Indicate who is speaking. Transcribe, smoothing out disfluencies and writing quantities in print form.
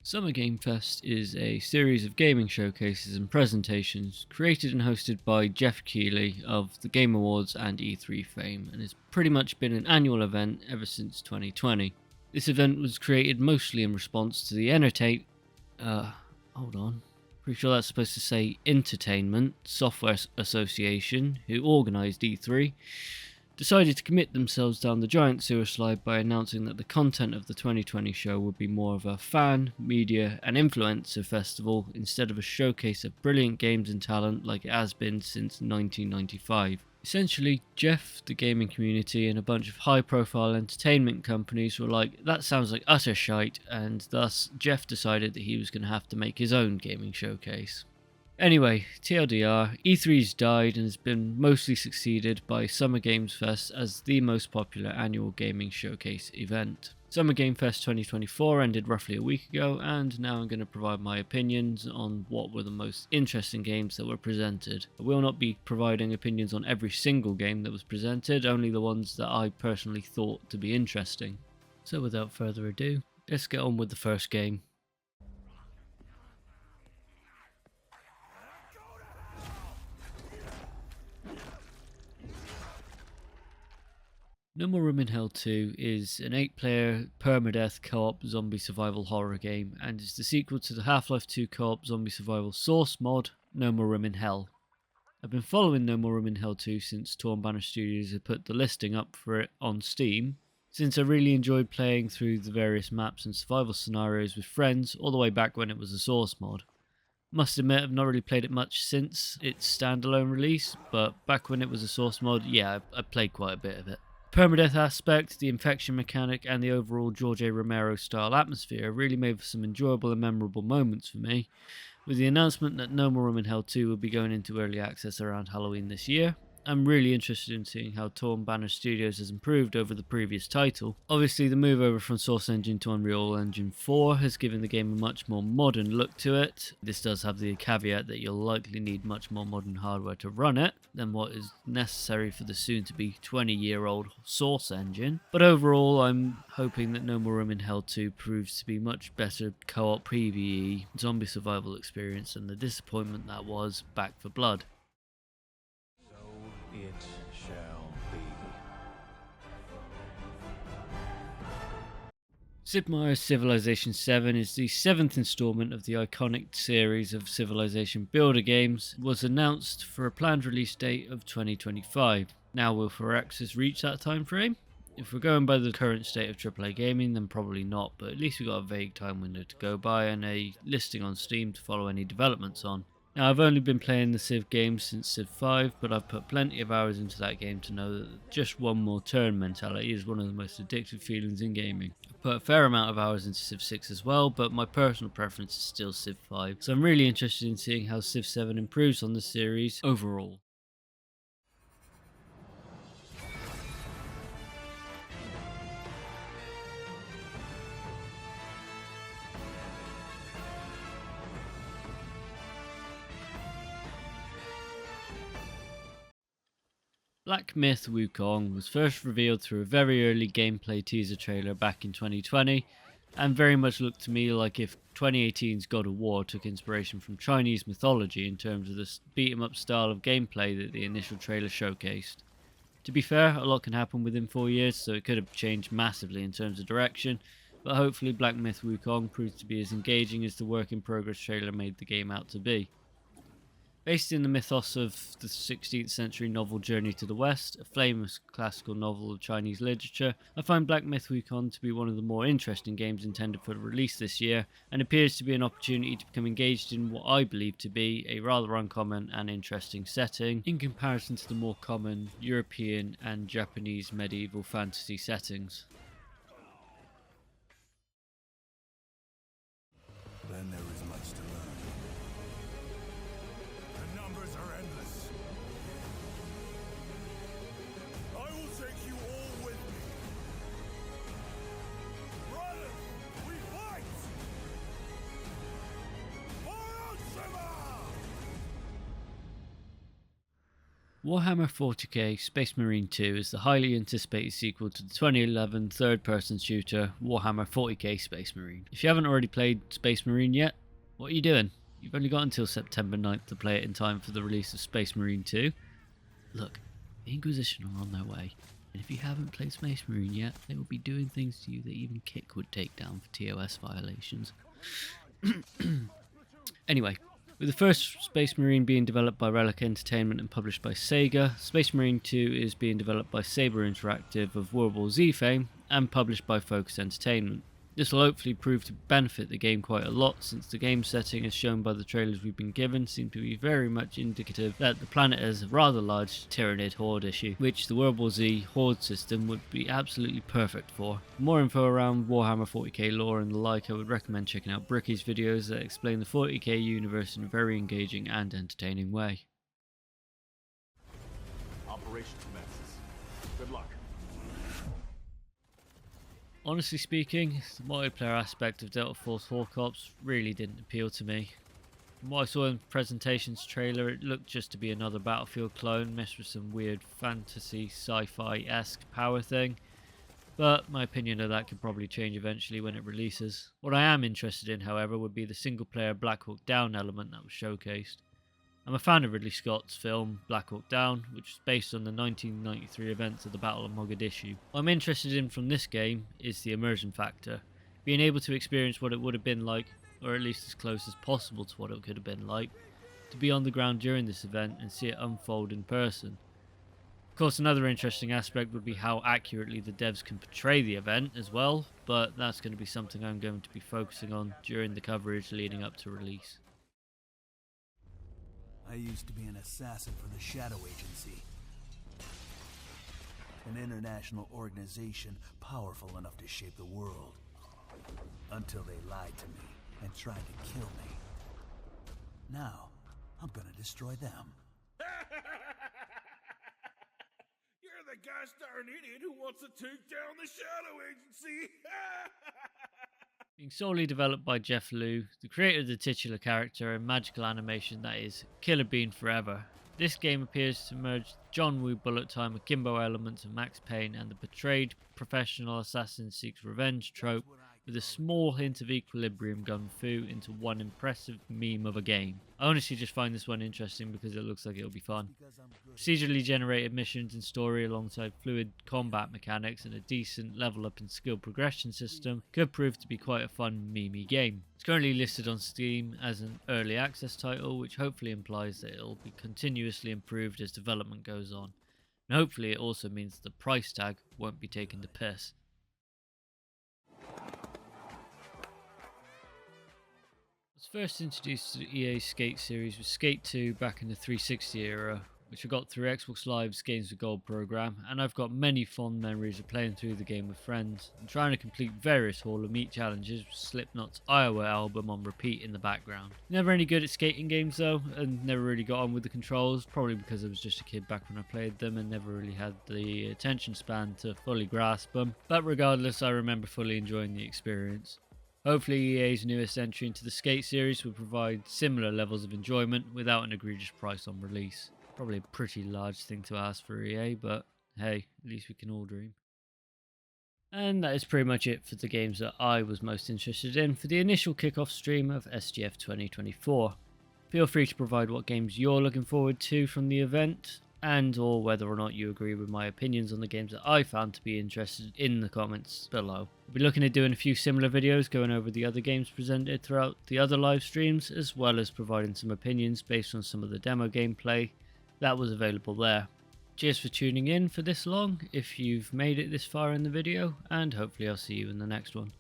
Speaker 1: Summer Game Fest is a series of gaming showcases and presentations created and hosted by Jeff Keighley of the Game Awards and E3 fame, and has pretty much been an annual event ever since 2020. This event was created mostly in response to the hold on. Pretty sure that's supposed to say Entertainment Software Association, who organised E3, decided to commit themselves down the giant sewer slide by announcing that the content of the 2020 show would be more of a fan, media, and influencer festival instead of a showcase of brilliant games and talent like it has been since 1995. Essentially, Jeff, the gaming community, and a bunch of high-profile entertainment companies were like, that sounds like utter shite, and thus Jeff decided that he was going to have to make his own gaming showcase. Anyway, TLDR, E3's died and has been mostly succeeded by Summer Games Fest as the most popular annual gaming showcase event. Summer Game Fest 2024 ended roughly a week ago, and now I'm going to provide my opinions on what were the most interesting games that were presented. I will not be providing opinions on every single game that was presented, only the ones that I personally thought to be interesting. So without further ado, let's get on with the first game. No More Room in Hell 2 is an 8-player permadeath co-op zombie survival horror game and is the sequel to the Half-Life 2 co-op zombie survival source mod, No More Room in Hell. I've been following No More Room in Hell 2 since Torn Banner Studios had put the listing up for it on Steam, since I really enjoyed playing through the various maps and survival scenarios with friends all the way back when it was a source mod. Must admit I've not really played it much since its standalone release, but back when it was a source mod, yeah, I played quite a bit of it. Permadeath aspect, the infection mechanic, and the overall George A. Romero style atmosphere really made for some enjoyable and memorable moments for me. With the announcement that No More Room in Hell 2 will be going into early access around Halloween this year, I'm really interested in seeing how Torn Banner Studios has improved over the previous title. Obviously, the move over from Source Engine to Unreal Engine 4 has given the game a much more modern look to it. This does have the caveat that you'll likely need much more modern hardware to run it than what is necessary for the soon-to-be 20-year-old Source Engine. But overall, I'm hoping that No More Room in Hell 2 proves to be much better co-op PvE zombie survival experience than the disappointment that was Back 4 Blood.
Speaker 2: It shall be.
Speaker 1: Sid Meier's Civilization 7 is the 7th installment of the iconic series of Civilization builder games. It was announced for a planned release date of 2025. Now will Firaxis reach that time frame? If we're going by the current state of AAA gaming, then probably not, but at least we've got a vague time window to go by and a listing on Steam to follow any developments on. Now, I've only been playing the Civ games since Civ 5, but I've put plenty of hours into that game to know that just one more turn mentality is one of the most addictive feelings in gaming. I've put a fair amount of hours into Civ 6 as well, but my personal preference is still Civ 5, so I'm really interested in seeing how Civ 7 improves on the series overall. Black Myth Wukong was first revealed through a very early gameplay teaser trailer back in 2020, and very much looked to me like if 2018's God of War took inspiration from Chinese mythology in terms of the beat-em-up style of gameplay that the initial trailer showcased. To be fair, a lot can happen within 4 years, so it could have changed massively in terms of direction, but hopefully Black Myth Wukong proves to be as engaging as the work-in-progress trailer made the game out to be. Based in the mythos of the 16th century novel Journey to the West, a famous classical novel of Chinese literature, I find Black Myth Wukong to be one of the more interesting games intended for release this year, and appears to be an opportunity to become engaged in what I believe to be a rather uncommon and interesting setting, in comparison to the more common European and Japanese medieval fantasy settings.
Speaker 2: Then there is much to learn. The numbers are endless. I will take you all with me. Brothers, we fight! For Oshima!
Speaker 1: Warhammer 40k Space Marine 2 is the highly anticipated sequel to the 2011 third-person shooter Warhammer 40k Space Marine. If you haven't already played Space Marine yet, what are you doing? You've only got until September 9th to play it in time for the release of Space Marine 2. Look, the Inquisition are on their way, and if you haven't played Space Marine yet, they will be doing things to you that even Kik would take down for TOS violations. Anyway, with the first Space Marine being developed by Relic Entertainment and published by Sega, Space Marine 2 is being developed by Saber Interactive of World War Z fame and published by Focus Entertainment. This will hopefully prove to benefit the game quite a lot, since the game setting as shown by the trailers we've been given seem to be very much indicative that the planet has a rather large Tyranid horde issue, which the World War Z horde system would be absolutely perfect for. For more info around Warhammer 40k lore and the like, I would recommend checking out Bricky's videos that explain the 40k universe in a very engaging and entertaining way.
Speaker 2: Operation commences. Good luck.
Speaker 1: Honestly speaking, the multiplayer aspect of Delta Force Horde Ops really didn't appeal to me. From what I saw in the presentation's trailer, it looked just to be another Battlefield clone mixed with some weird fantasy sci-fi-esque power thing, but my opinion of that could probably change eventually when it releases. What I am interested in, however, would be the single-player Black Hawk Down element that was showcased. I'm a fan of Ridley Scott's film Black Hawk Down, which is based on the 1993 events of the Battle of Mogadishu. What I'm interested in from this game is the immersion factor, being able to experience what it would have been like, or at least as close as possible to what it could have been like, to be on the ground during this event and see it unfold in person. Of course, another interesting aspect would be how accurately the devs can portray the event as well, but that's going to be something I'm going to be focusing on during the coverage leading up to release.
Speaker 3: I used to be an assassin for the Shadow Agency, an international organization powerful enough to shape the world, until they lied to me and tried to kill me. Now, I'm gonna destroy them.
Speaker 2: You're the gosh darn idiot who wants to take down the Shadow Agency!
Speaker 1: Being solely developed by Jeff Liu, the creator of the titular character and magical animation that is Killer Bean Forever, this game appears to merge John Woo bullet time akimbo elements of Max Payne and the betrayed professional assassin seeks revenge trope with a small hint of equilibrium gun fu into one impressive meme of a game. I honestly just find this one interesting because it looks like it'll be fun. Procedurally generated missions and story alongside fluid combat mechanics and a decent level up and skill progression system could prove to be quite a fun memey game. It's currently listed on Steam as an early access title, which hopefully implies that it'll be continuously improved as development goes on. And hopefully it also means the price tag won't be taken to piss. I was first introduced to the EA Skate series with Skate 2 back in the 360 era, which I got through Xbox Live's Games with Gold program, and I've got many fond memories of playing through the game with friends and trying to complete various Hall of Meat challenges with Slipknot's Iowa album on repeat in the background. Never any good at skating games though, and never really got on with the controls, probably because I was just a kid back when I played them and never really had the attention span to fully grasp them, but regardless I remember fully enjoying the experience. Hopefully EA's newest entry into the Skate series will provide similar levels of enjoyment without an egregious price on release. Probably a pretty large thing to ask for EA, but hey, at least we can all dream. And that is pretty much it for the games that I was most interested in for the initial kickoff stream of SGF 2024. Feel free to provide what games you're looking forward to from the event, and or whether or not you agree with my opinions on the games that I found to be interested in the comments below. We'll be looking at doing a few similar videos going over the other games presented throughout the other live streams, as well as providing some opinions based on some of the demo gameplay that was available there. Cheers for tuning in for this long if you've made it this far in the video, and hopefully I'll see you in the next one.